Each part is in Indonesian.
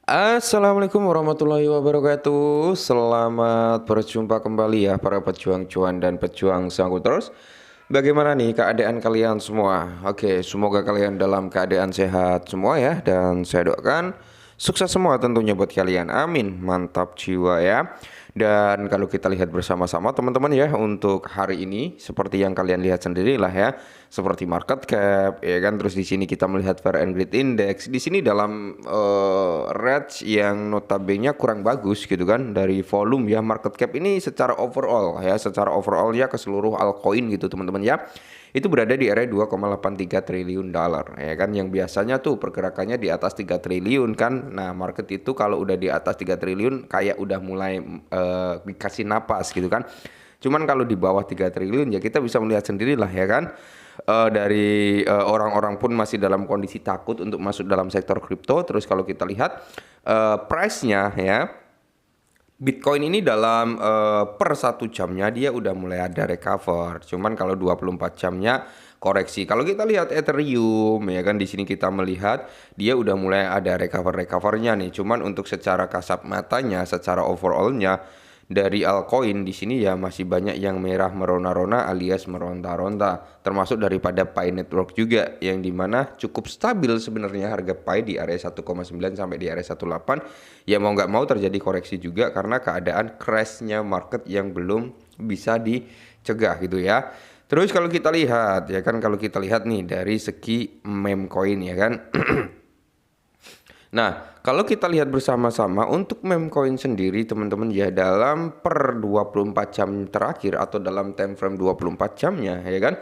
Assalamualaikum warahmatullahi wabarakatuh. Selamat berjumpa kembali ya para pejuang cuan dan pejuang sanggup terus. Bagaimana nih keadaan kalian semua? Oke, semoga kalian dalam keadaan sehat semua ya. Dan saya doakan sukses semua tentunya buat kalian. Amin. Mantap jiwa ya. Dan kalau kita lihat bersama-sama teman-teman ya, untuk hari ini seperti yang kalian lihat sendirilah ya, seperti market cap ya kan. Terus di sini kita melihat Fair and Greed Index di sini dalam range yang notabene kurang bagus gitu kan dari volume ya. Market cap ini secara overall ya, secara overall ya ke seluruh altcoin gitu teman-teman ya, itu berada di area 2,83 triliun dolar ya kan, yang biasanya tuh pergerakannya di atas 3 triliun kan. Nah, market itu kalau udah di atas 3 triliun kayak udah mulai dikasih napas gitu kan. Cuman kalau di bawah 3 triliun ya kita bisa melihat sendirilah ya kan. Dari orang-orang pun masih dalam kondisi takut untuk masuk dalam sektor kripto. Terus kalau kita lihat price-nya ya, Bitcoin ini dalam per 1 jamnya dia udah mulai ada recover. Cuman kalau 24 jamnya koreksi. Kalau kita lihat Ethereum ya kan, di sini kita melihat dia udah mulai ada recovernya nih. Cuman untuk secara kasat matanya, secara overallnya dari altcoin di sini ya masih banyak yang merah merona-rona alias meronta-ronta, termasuk daripada Pi Network juga yang dimana cukup stabil sebenarnya harga Pi di area 1,9 sampai di area 1,8. Ya mau nggak mau terjadi koreksi juga karena keadaan crashnya market yang belum bisa dicegah gitu ya. Terus kalau kita lihat ya kan, kalau kita lihat nih dari segi meme coin ya kan. Nah, kalau kita lihat bersama-sama untuk meme coin sendiri teman-teman ya, dalam per 24 jam terakhir atau dalam time frame 24 jamnya ya kan,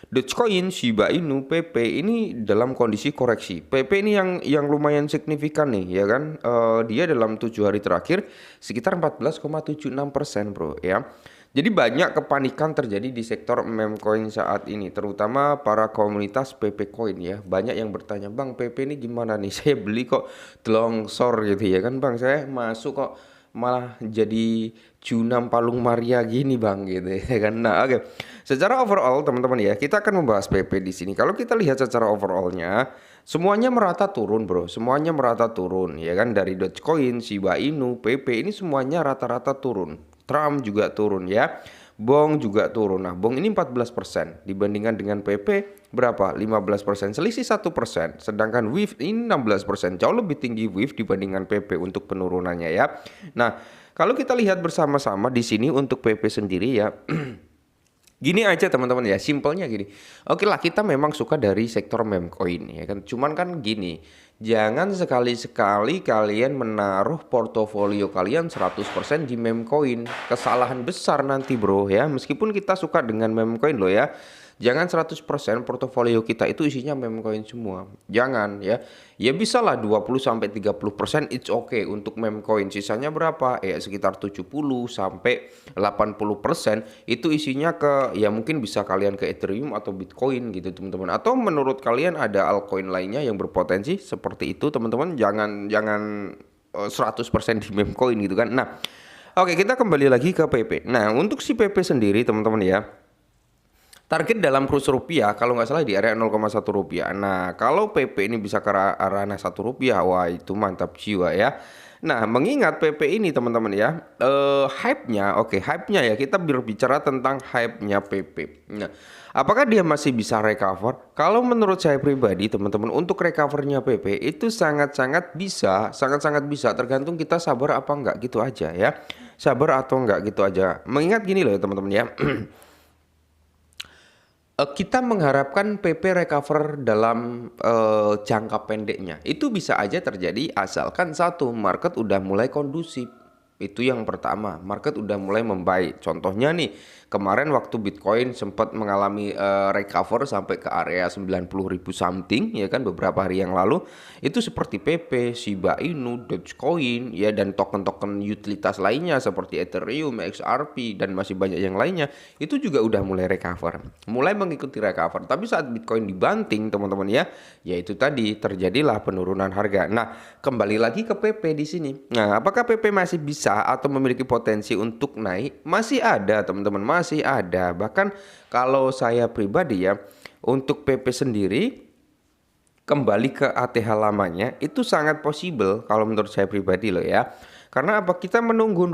Dogecoin, Shiba Inu, PP ini dalam kondisi koreksi. PP ini yang lumayan signifikan nih ya kan. Dia dalam 7 hari terakhir sekitar 14,76% bro ya. Jadi banyak kepanikan terjadi di sektor meme coin saat ini, terutama para komunitas PP coin ya. Banyak yang bertanya, "Bang, PP ini gimana nih? Saya beli kok telongsor gitu ya kan, Bang. Saya masuk kok malah jadi Junam Palung Maria gini, Bang," gitu ya kan. Nah, oke. Secara overall teman-teman ya, kita akan membahas PP di sini. Kalau kita lihat secara overallnya, semuanya merata turun, bro. Semuanya merata turun ya kan, dari Dogecoin, Shiba Inu, PP ini semuanya rata-rata turun. Trump juga turun ya. Bong juga turun. Nah, Bong ini 14% dibandingkan dengan PP berapa? 15%, selisih 1%. Sedangkan WIF ini 16%, jauh lebih tinggi WIF dibandingkan PP untuk penurunannya ya. Nah, kalau kita lihat bersama-sama di sini untuk PP sendiri ya. Gini aja teman-teman ya, simpelnya gini. Oke lah, kita memang suka dari sektor meme coin ya kan. Cuman kan gini, jangan sekali-sekali kalian menaruh portofolio kalian 100% di meme coin. Kesalahan besar nanti bro ya. Meskipun kita suka dengan meme coin loh ya, jangan 100% portofolio kita itu isinya meme coin semua. Jangan ya. Ya bisa lah 20 sampai 30% it's okay untuk meme coin. Sisanya berapa? Ya sekitar 70 sampai 80% itu isinya ke, ya mungkin bisa kalian ke Ethereum atau Bitcoin gitu teman-teman. Atau menurut kalian ada altcoin lainnya yang berpotensi seperti itu teman-teman. Jangan 100% di meme coin gitu kan. Nah, oke, kita kembali lagi ke PP. Nah, untuk si PP sendiri teman-teman ya, target dalam kurs rupiah kalau nggak salah di area 0,1 rupiah. Nah, kalau PP ini bisa ke ranah 1 rupiah, wah itu mantap jiwa ya. Nah, mengingat PP ini teman-teman ya, hype-nya, oke, hype-nya ya, kita berbicara tentang hype-nya PP. Nah, apakah dia masih bisa recover? Kalau menurut saya pribadi teman-teman, untuk recovernya PP itu sangat-sangat bisa, tergantung kita sabar apa enggak gitu aja ya. Sabar atau enggak gitu aja. Mengingat gini loh ya teman-teman ya. Kita mengharapkan PP recover dalam jangka pendeknya. Itu bisa aja terjadi asalkan satu, market udah mulai kondusif. Itu yang pertama, market udah mulai membaik. Contohnya nih, kemarin waktu Bitcoin sempat mengalami recover sampai ke area 90.000 something ya kan beberapa hari yang lalu. Itu seperti PP, Shiba Inu, Dogecoin ya, dan token-token utilitas lainnya seperti Ethereum, XRP dan masih banyak yang lainnya. Itu juga udah mulai recover, mulai mengikuti recover. Tapi saat Bitcoin dibanting teman-teman ya, yaitu tadi terjadilah penurunan harga. Nah, kembali lagi ke PP di sini. Nah, apakah PP masih bisa atau memiliki potensi untuk naik? Masih ada teman-teman, masih ada. Bahkan kalau saya pribadi ya, untuk PP sendiri kembali ke ATH lamanya itu sangat possible kalau menurut saya pribadi loh ya. Karena apa? Kita menunggu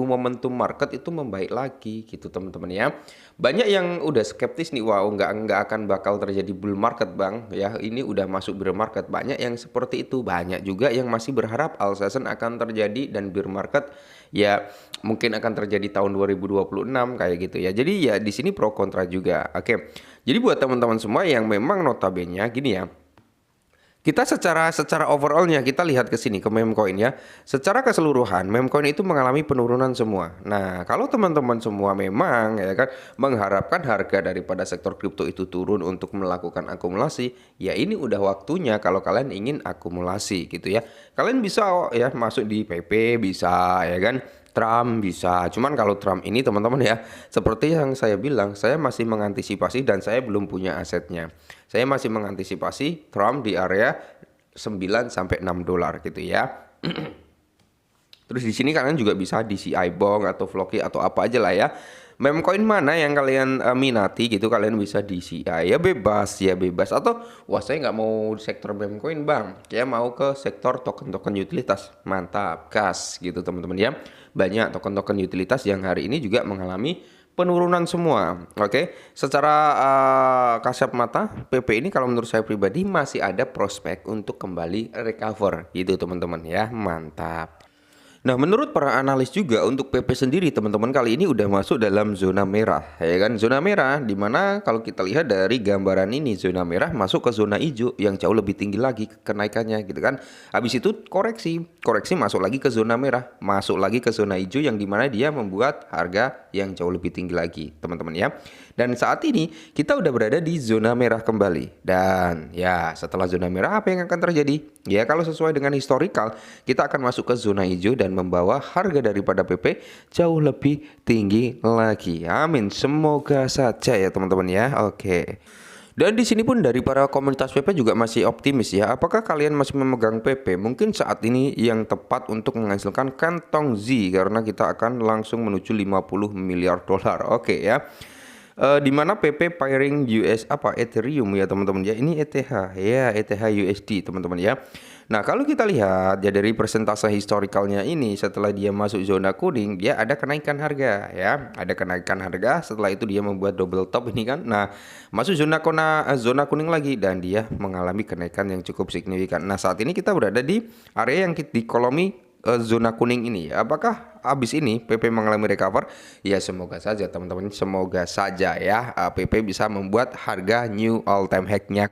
momentum market itu membaik lagi gitu teman-teman ya. Banyak yang udah skeptis nih, wow nggak akan bakal terjadi bull market bang ya. Ini udah masuk bear market. Banyak yang seperti itu. Banyak juga yang masih berharap all season akan terjadi dan bear market ya mungkin akan terjadi tahun 2026 kayak gitu ya. Jadi ya di sini pro kontra juga. Oke. Jadi buat teman-teman semua yang memang notabene gini ya. Kita secara overallnya kita lihat ke sini ke meme coin ya. Secara keseluruhan meme coin itu mengalami penurunan semua. Nah, kalau teman-teman semua memang ya kan mengharapkan harga daripada sektor kripto itu turun untuk melakukan akumulasi, ya ini udah waktunya kalau kalian ingin akumulasi gitu ya. Kalian bisa ya masuk di PP bisa ya kan. Trump bisa, cuman kalau Trump ini teman-teman ya, seperti yang saya bilang, saya masih mengantisipasi dan saya belum punya asetnya. Saya masih mengantisipasi Trump di area 9 sampai 6 dolar gitu ya. Terus di sini kalian juga bisa di CI Bong atau Floki atau apa aja lah ya. Meme coin mana yang kalian minati gitu kalian bisa di CI ya bebas atau wah saya nggak mau sektor meme coin bang, saya mau ke sektor token-token utilitas mantap gas gitu teman-teman ya. Banyak token-token utilitas yang hari ini juga mengalami penurunan semua. Oke, secara kasat mata PP ini kalau menurut saya pribadi masih ada prospek untuk kembali recover gitu teman-teman ya. Mantap. Nah, menurut para analis juga untuk PP sendiri teman-teman kali ini udah masuk dalam zona merah, ya kan? Zona merah dimana kalau kita lihat dari gambaran ini zona merah masuk ke zona hijau yang jauh lebih tinggi lagi kenaikannya gitu kan. Habis itu koreksi masuk lagi ke zona merah, masuk lagi ke zona hijau yang dimana dia membuat harga yang jauh lebih tinggi lagi teman-teman ya. Dan saat ini kita udah berada di zona merah kembali. Dan ya setelah zona merah apa yang akan terjadi? Ya kalau sesuai dengan historical kita akan masuk ke zona hijau dan membawa harga daripada PP jauh lebih tinggi lagi. Amin. Semoga saja ya teman-teman ya. Oke. Dan di sini pun dari para komunitas PP juga masih optimis ya. Apakah kalian masih memegang PP? Mungkin saat ini yang tepat untuk menghasilkan kantong Z karena kita akan langsung menuju 50 miliar dolar. Oke ya. Di mana PP pairing Ethereum ya teman-teman ya. Ini ETH ya, ETH USD teman-teman ya. Nah, kalau kita lihat ya dari persentase historicalnya ini setelah dia masuk zona kuning, dia ada kenaikan harga ya. Ada kenaikan harga, setelah itu dia membuat double top ini kan. Nah, masuk zona kuning lagi dan dia mengalami kenaikan yang cukup signifikan. Nah, saat ini kita berada di area yang di kolom zona kuning ini. Apakah habis ini PP mengalami recover? Ya semoga saja teman-teman, semoga saja ya PP bisa membuat harga new all time high-nya